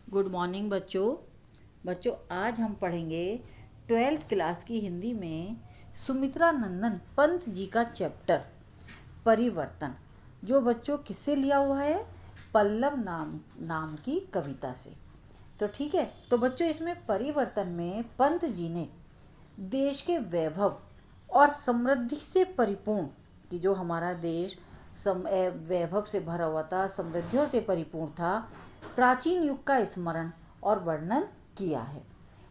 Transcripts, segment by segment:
Good morning बच्चों। आज हम पढ़ेंगे 12th क्लास की हिंदी में सुमित्रा नंदन पंत जी का चैप्टर परिवर्तन, जो बच्चों किससे लिया हुआ है? पल्लव नाम की कविता से। तो ठीक है, तो बच्चों इसमें परिवर्तन में पंत जी ने देश के वैभव और समृद्धि से परिपूर्ण, कि जो हमारा देश वैभव से भरा हुआ था, समृद्धियों से परिपूर्ण था, प्राचीन युग का स्मरण और वर्णन किया है।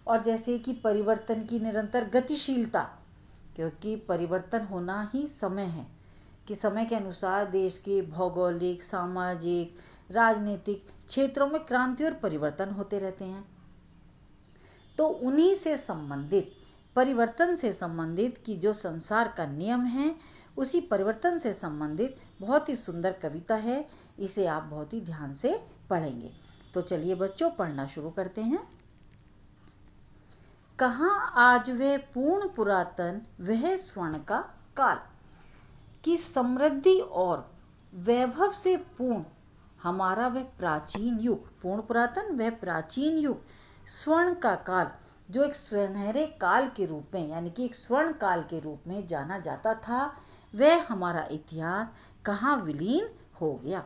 और जैसे कि परिवर्तन की निरंतर गतिशीलता, क्योंकि परिवर्तन होना ही समय है, कि समय के अनुसार देश के भौगोलिक, सामाजिक, राजनीतिक क्षेत्रों में क्रांति और परिवर्तन होते रहते हैं। तो उन्हीं से संबंधित, परिवर्तन से संबंधित कि जो संसार का नियम है, उसी परिवर्तन से संबंधित बहुत ही सुंदर कविता है। इसे आप बहुत ही ध्यान से पढ़ेंगे। तो चलिए बच्चों, पढ़ना शुरू करते हैं। कहाँ आज वह पूर्ण पुरातन वह स्वर्ण का काल, कि समृद्धि और वैभव से पूर्ण हमारा वह प्राचीन युग, पूर्ण पुरातन वह प्राचीन युग, स्वर्ण का काल, जो एक सुनहरे काल के रूप में, यानी कि एक स्वर्ण काल के रूप में जाना जाता था, वह हमारा इतिहास कहाँ विलीन हो गया।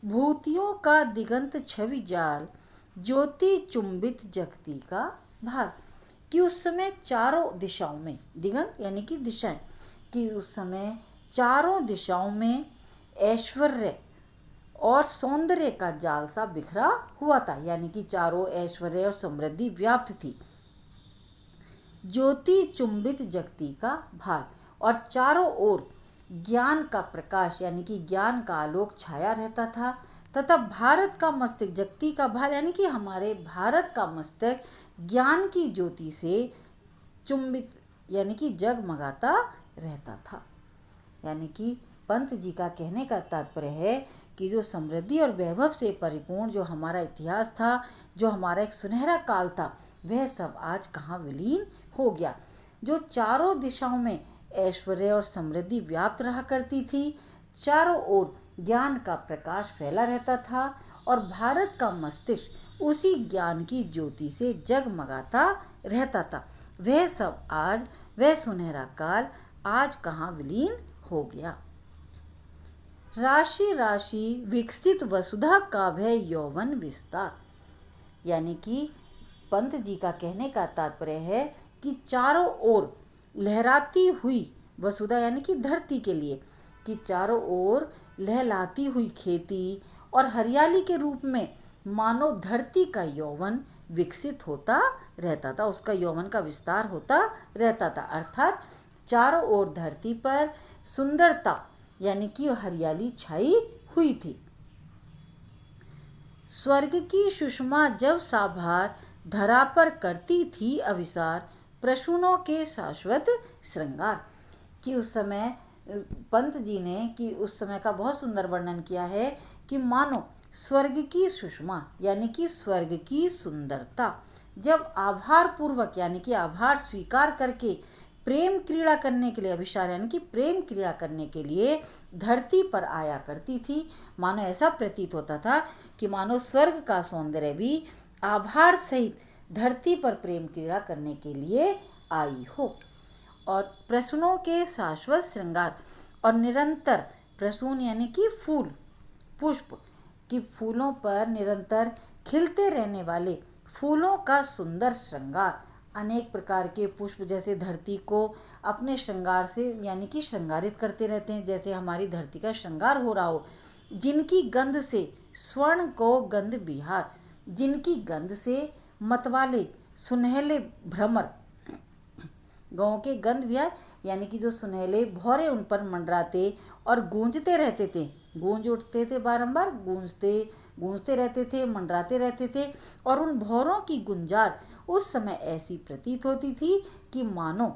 भूतियों का दिगंत छवि जाल, ज्योति चुंबित जगती का भार, कि उस समय चारों दिशाओं में, दिगंत यानी कि दिशाएं, कि उस समय चारों दिशाओं में ऐश्वर्य और सौंदर्य का जाल सा बिखरा हुआ था, यानी कि चारों ऐश्वर्य और समृद्धि व्याप्त थी। ज्योति चुंबित जगती का भार, और चारों ओर ज्ञान का प्रकाश, यानी कि ज्ञान का आलोक छाया रहता था, तथा भारत का मस्तक, जगती का भार यानी कि हमारे भारत का मस्तक ज्ञान की ज्योति से चुंबित, यानी कि जगमगाता रहता था। यानी कि पंत जी का कहने का तात्पर्य है कि जो समृद्धि और वैभव से परिपूर्ण जो हमारा इतिहास था, जो हमारा एक सुनहरा काल था, वह सब आज कहाँ विलीन हो गया। जो चारों दिशाओं में ऐश्वर्य और समृद्धि व्याप्त रहा करती थी, चारों ओर ज्ञान का प्रकाश फैला रहता था, और भारत का मस्तिष्क उसी ज्ञान की ज्योति से जगमगाता रहता था, वह सब आज, वह सुनहरा काल आज कहाँ विलीन हो गया। राशि राशि विकसित वसुधा का वह यौवन विस्तार, यानी कि पंत जी का कहने का तात्पर्य है कि चारों ओर लहराती हुई वसुधा, यानी कि धरती के लिए, कि चारों ओर लहलाती हुई खेती और हरियाली के रूप में मानो धरती का यौवन विकसित होता रहता था, उसका यौवन का विस्तार होता रहता था। अर्थात चारों ओर धरती पर सुंदरता, यानी कि हरियाली छाई हुई थी। स्वर्ग की सुषमा जब साभार धरा पर करती थी अविसार, प्रसूनों के शाश्वत श्रृंगार, कि उस समय पंत जी ने कि उस समय का बहुत सुंदर वर्णन किया है कि मानो स्वर्ग की सुषमा, यानी कि स्वर्ग की सुंदरता जब आभार पूर्वक, यानी कि आभार स्वीकार करके प्रेम क्रीड़ा करने के लिए, अभिसार यानी कि प्रेम क्रीड़ा करने के लिए धरती पर आया करती थी, मानो ऐसा प्रतीत होता था कि मानो स्वर्ग का सौंदर्य भी आभार सहित धरती पर प्रेम क्रीड़ा करने के लिए आई हो। और प्रसूनों के शाश्वत श्रृंगार, और निरंतर, प्रसून यानी कि फूल, पुष्प, कि फूलों पर निरंतर खिलते रहने वाले फूलों का सुंदर श्रृंगार, अनेक प्रकार के पुष्प जैसे धरती को अपने श्रृंगार से, यानी कि श्रृंगारित करते रहते हैं, जैसे हमारी धरती का श्रृंगार हो रहा हो, जिनकी गंध से स्वर्ण को गंध बिहार, जिनकी गंध से मतवाले सुनहले भ्रमर, गाँव के गंध बिहार यानी कि जो सुनहले भौरे उन पर मंडराते और गूंजते रहते थे, गूंज उठते थे, बारंबार गूंजते रहते थे, मंडराते रहते थे, और उन भौरों की गुंजार उस समय ऐसी प्रतीत होती थी कि मानो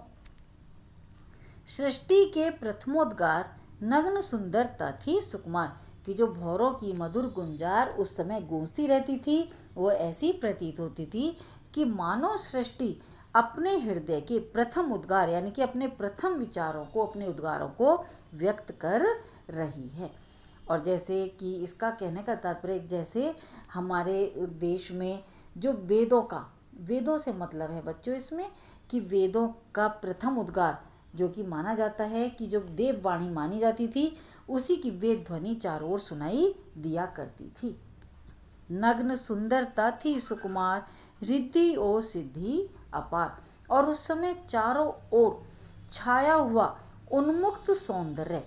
सृष्टि के प्रथमोद्गार नग्न सुंदरता थी सुकुमार, कि जो भौरों की मधुर गुंजार उस समय गूंजती रहती थी, वो ऐसी प्रतीत होती थी कि मानो सृष्टि अपने हृदय के प्रथम उद्गार, यानी कि अपने प्रथम विचारों को, अपने उद्गारों को व्यक्त कर रही है। और जैसे कि इसका कहने का तात्पर्य जैसे हमारे देश में जो वेदों से मतलब है बच्चों इसमें कि वेदों का प्रथम उद्गार जो कि माना जाता है कि जो देववाणी मानी जाती थी उसी की वेद ध्वनि चारों ओर सुनाई दिया करती थी। नग्न सुंदरता थी सुकुमार, रिद्धि और सिद्धि अपार। और उस समय चारों ओर छाया हुआ उन्मुक्त सौंदर्य,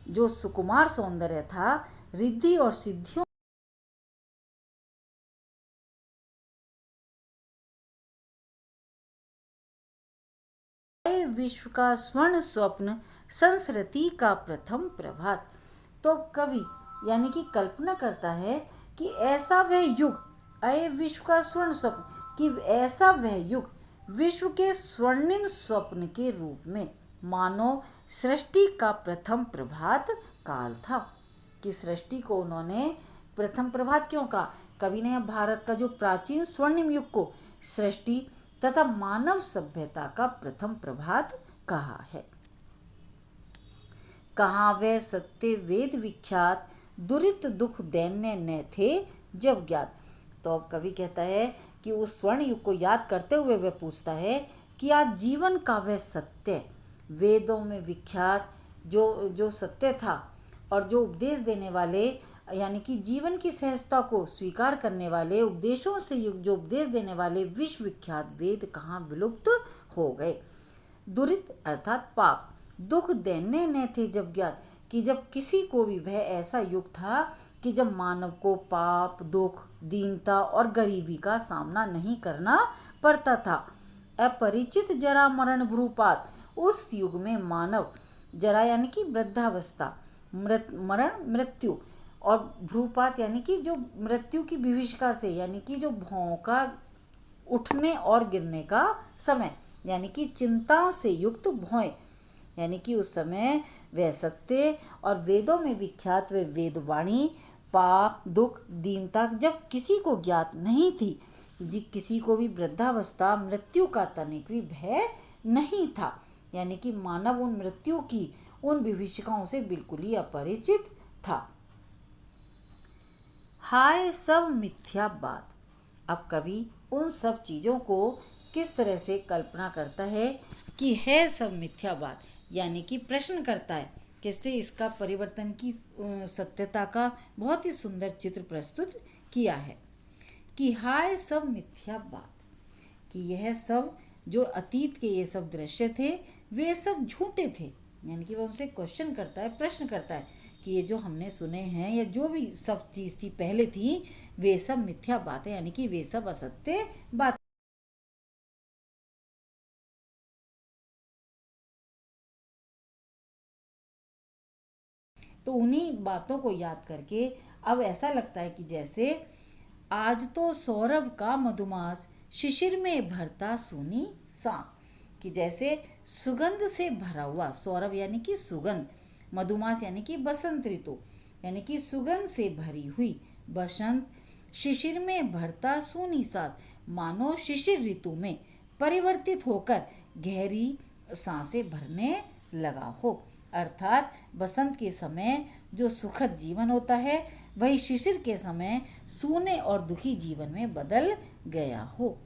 जो सुकुमार सौंदर्य था, रिद्धि और सिद्धियों विश्व का स्वर्ण स्वप्न, संस्कृति का प्रथम प्रभात। तो कवि यानी कि कल्पना करता है कि ऐसा वह युग, अय विश्व का स्वर्ण स्वप्न, कि ऐसा वह युग विश्व के स्वर्णिम स्वप्न के रूप में मानो सृष्टि का प्रथम प्रभात काल था। कि सृष्टि को उन्होंने प्रथम प्रभात क्यों कहा? कवि ने भारत का जो प्राचीन स्वर्णिम युग को सृष्टि तथा मानव सभ्यता का प्रथम प्रभात कहा है। कहाँ वे सत्य वेद विख्यात, दुरित दुख दैन्य न थे जब ज्ञात। तो अब कवि कहता है कि उस स्वर्ण युग को याद करते हुए वह पूछता है कि आज जीवन का वह सत्य, वेदों में विख्यात जो जो सत्य था और जो उपदेश देने वाले यानी कि जीवन की सहजता को स्वीकार करने वाले, उपदेशों से युग जो उपदेश देने वाले विश्व विख्यात वेद कहाँ विलुप्त हो गए। दुरित अर्थात पाप, दुख दैन्य न थे जब ज्ञात, कि जब किसी को भी वह ऐसा युग था कि जब मानव को पाप, दुख, दीनता और गरीबी का सामना नहीं करना पड़ता था। अपरिचित जरा मरण भ्रूपात, उस युग में मानव जरा यानी कि वृद्धावस्था, मरण मृत्यु और भ्रूपात यानी कि जो मृत्यु की विभीषिका से यानी कि जो भौं का उठने और गिरने का समय यानी कि चिंताओं से युक्त भौएं, यानी कि उस समय वह सत्य और वेदों में विख्यात वे वेदवाणी, पाप, दुख, दीनता जब किसी को ज्ञात नहीं थी, किसी को भी वृद्धावस्था, मृत्यु का तनिक भी भय नहीं था, यानी कि मानव उन मृत्यु की उन विभीषिकाओं से बिल्कुल ही अपरिचित था। हाय सब मिथ्या बात। अब कवि उन सब चीज़ों को किस तरह से कल्पना करता है कि है सब मिथ्या बात, यानी कि प्रश्न करता है कैसे इसका परिवर्तन की सत्यता का बहुत ही सुंदर चित्र प्रस्तुत किया है कि हाय सब मिथ्या बात, कि यह सब जो अतीत के ये सब दृश्य थे वे सब झूठे थे। यानी कि वह उनसे क्वेश्चन करता है, प्रश्न करता है कि ये जो हमने सुने हैं या जो भी सब चीज़ थी पहले थी वे सब मिथ्या बातें, यानी कि वे सब असत्य बात। तो उन्हीं बातों को याद करके अब ऐसा लगता है कि जैसे आज तो सौरभ का मधुमास, शिशिर में भरता सूनी सांस, कि जैसे सुगंध से भरा हुआ, सौरभ यानी कि सुगंध, मधुमास यानी कि बसंत ऋतु, यानी कि सुगंध से भरी हुई बसंत, शिशिर में भरता सूनी सांस, मानो शिशिर ऋतु में परिवर्तित होकर गहरी सांसें भरने लगा हो। अर्थात बसंत के समय जो सुखद जीवन होता है वही शिशिर के समय सूने और दुखी जीवन में बदल गया हो।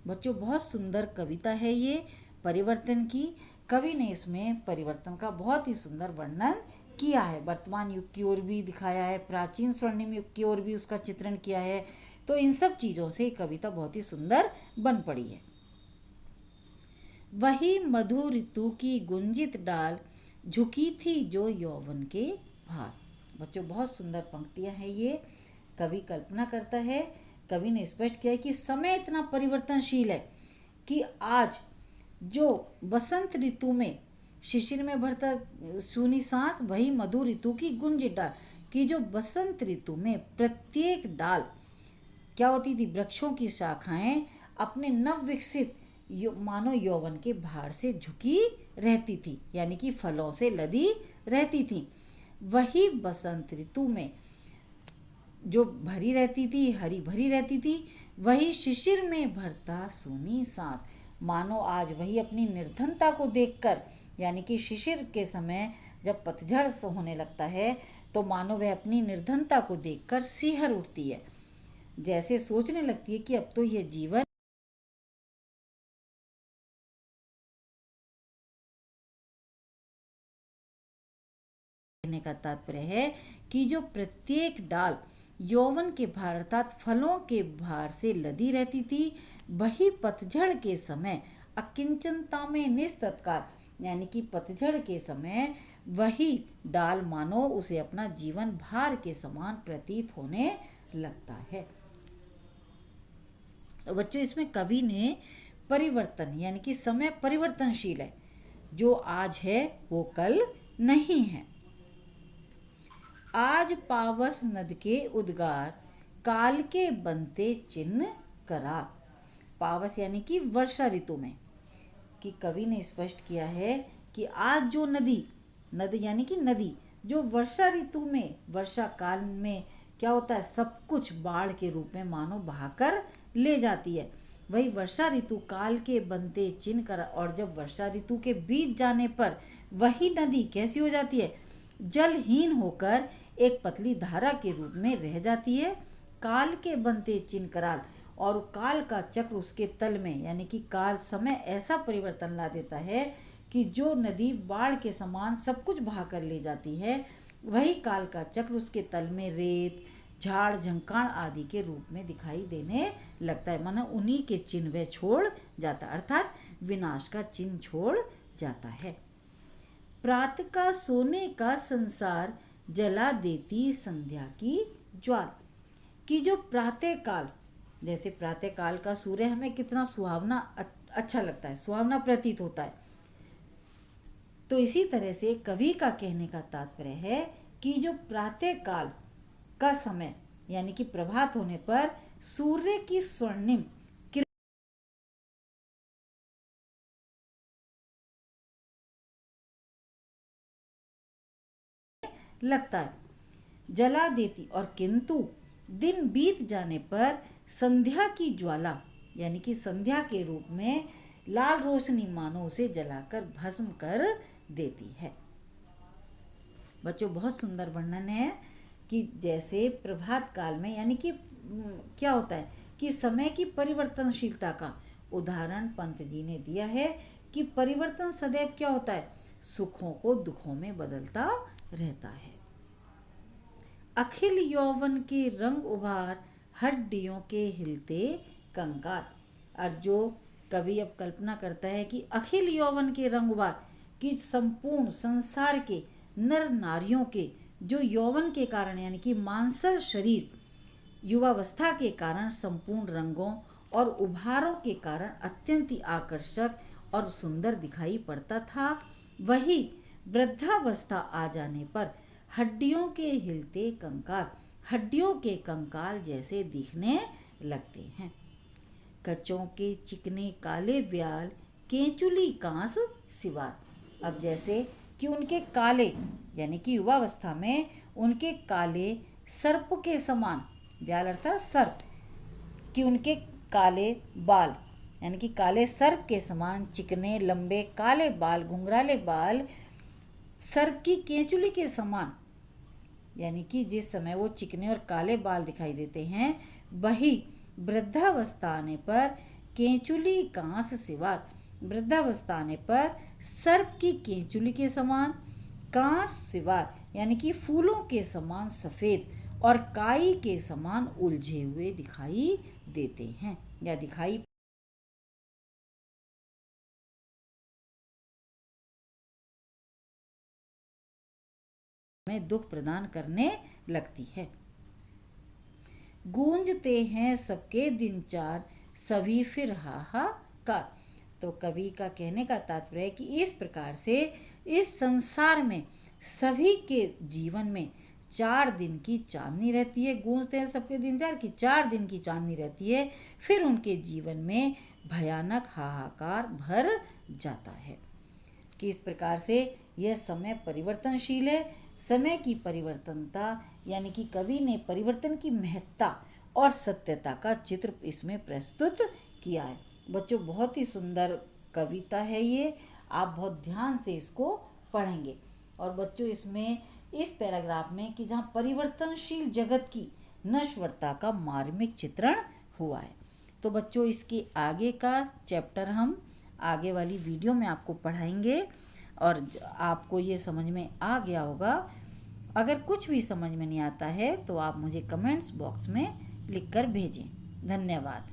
बच्चों बहुत सुंदर कविता है ये परिवर्तन की। कवि ने इसमें परिवर्तन का बहुत ही सुंदर वर्णन किया है, वर्तमान युग की ओर भी दिखाया है, प्राचीन स्वर्णिम युग की ओर भी उसका चित्रण किया है। तो इन सब चीज़ों से कविता बहुत ही सुंदर बन पड़ी है। वही मधु ऋतु की गुंजित डाल, झुकी थी जो यौवन के भार। बच्चों बहुत सुंदर पंक्तियां हैं ये। कवि कल्पना करता है, कवि ने स्पष्ट किया है कि समय इतना परिवर्तनशील है कि आज जो बसंत ऋतु में शिशिर में भरता सूनी सांस, वही मधु ऋतु की गुंजित डाल, कि जो बसंत ऋतु में प्रत्येक डाल क्या होती थी, वृक्षों की शाखाएं अपने नव विकसित मानो यौवन के भार से झुकी रहती थी, यानी कि फलों से लदी रहती थी। वही बसंत ऋतु में जो भरी रहती थी, हरी भरी रहती थी, वही शिशिर में भरता सूनी सांस, मानो आज वही अपनी निर्धनता को देखकर, यानी कि शिशिर के समय जब पतझड़ होने लगता है तो मानो वह अपनी निर्धनता को देखकर सिहर उठती है, जैसे सोचने लगती है कि अब तो यह जीवन। कहने का तात्पर्य है कि जो प्रत्येक डाल यौवन के भार अर्थात फलों के भार से लदी रहती थी, वही पतझड़ के समय अकिंचनता में निस्तत्कार, यानी कि पतझड़ के समय वही डाल मानो उसे अपना जीवन भार के समान प्रतीत होने लगता है। तो बच्चों, इसमें कवि ने परिवर्तन यानी कि समय परिवर्तनशील है, जो आज है वो कल नहीं है। आज पावस नद के उद्गार, काल के बनते चिन्ह करार। पावस यानी कि वर्षा ऋतु में, कि कवि ने स्पष्ट किया है कि आज जो नद यानी कि नदी जो वर्षा ऋतु में, वर्षा काल में क्या होता है, सब कुछ बाढ़ के रूप में मानो बहाकर ले जाती है, वही वर्षा ऋतु काल के बनते चिन्ह कर। और जब वर्षा ऋतु के बीत जाने पर वही नदी कैसी हो जाती है, जलहीन होकर एक पतली धारा के रूप में रह जाती है। काल के बनते चिन्ह कराल, और काल का चक्र उसके तल में, यानी कि काल समय ऐसा परिवर्तन ला देता है कि जो नदी बाढ़ के समान सब कुछ बहा कर ले जाती है, वही काल का चक्र उसके तल में रेत, झाड़ झंकाड़ आदि के रूप में दिखाई देने लगता है। माना उन्हीं के चिन्ह वह छोड़ जाता, अर्थात विनाश का चिन्ह छोड़ जाता है। प्रातः का सोने का संसार, जला देती संध्या की ज्वाल। कि जो प्रातः काल, जैसे प्रातः काल का सूर्य हमें कितना सुहावना अच्छा लगता है, सुहावना प्रतीत होता है, तो इसी तरह से कवि का कहने का तात्पर्य है कि जो प्रातः काल का समय यानी कि प्रभात होने पर सूर्य की स्वर्णिम लगता है, जला देती, और किंतु दिन बीत जाने पर संध्या की ज्वाला यानी कि संध्या के रूप में लाल रोशनी मानो उसे जलाकर भस्म कर देती है। बच्चों, बहुत सुंदर वर्णन है कि जैसे प्रभात काल में, यानी कि क्या होता है कि समय की परिवर्तनशीलता का उदाहरण पंत जी ने दिया है कि परिवर्तन सदैव क्या होता है, सुखों को दुखों में बदलता रहता है। अखिल यौवन के रंग उभार, हड्डियों के हिलते कंकाल। और जो कवि अब कल्पना करता है कि अखिल यौवन के रंग उभार, कि संपूर्ण संसार के नर नारियों के जो यौवन के कारण यानी कि मांसल शरीर युवावस्था के कारण संपूर्ण रंगों और उभारों के कारण अत्यंत ही आकर्षक और सुंदर दिखाई पड़ता था, वही वृद्धावस्था आ जाने पर हड्डियों के हिलते कंकाल, हड्डियों के कंकाल जैसे दिखने लगते हैं। कच्चों के चिकने काले ब्याल, केंचुली कांस सिवार। अब जैसे कि उनके काले यानी कि युवावस्था में उनके काले सर्प के समान, ब्याल अर्थात सर्प, कि उनके काले बाल यानी कि काले सर्प के समान चिकने लंबे काले बाल, घुंघराले बाल सर्प की केंचुली के समान, यानी कि जिस समय वो चिकने और काले बाल दिखाई देते हैं, वही वृद्धावस्था आने पर केंचुली कांस सिवार, वृद्धावस्था आने पर सर्प की केंचुली के समान, कांस सिवार यानी कि फूलों के समान सफेद और काई के समान उलझे हुए दिखाई देते हैं या दिखाई में दुख प्रदान करने लगती है। गूंजते हैं सबके दिन चार, सभी फिर हाहाकार। तो कवि का कहने का तात्पर्य है कि इस प्रकार से इस संसार में सभी के जीवन में 4 दिन की चांदनी रहती है। गूंजते हैं सबके दिन चार, की 4 दिन की चांदनी रहती है, फिर उनके जीवन में भयानक हाहाकार भर जाता है। कि इस प्रकार से यह समय परिवर्तनशील है। समय की परिवर्तनता यानी कि कवि ने परिवर्तन की महत्ता और सत्यता का चित्र इसमें प्रस्तुत किया है। बच्चों, बहुत ही सुंदर कविता है ये, आप बहुत ध्यान से इसको पढ़ेंगे। और बच्चों, इसमें इस पैराग्राफ में कि जहाँ परिवर्तनशील जगत की नश्वरता का मार्मिक चित्रण हुआ है। तो बच्चों इसके आगे का चैप्टर हम आगे वाली वीडियो में आपको पढ़ाएंगे और आपको ये समझ में आ गया होगा। अगर कुछ भी समझ में नहीं आता है तो आप मुझे कमेंट्स बॉक्स में लिख कर भेजें। धन्यवाद।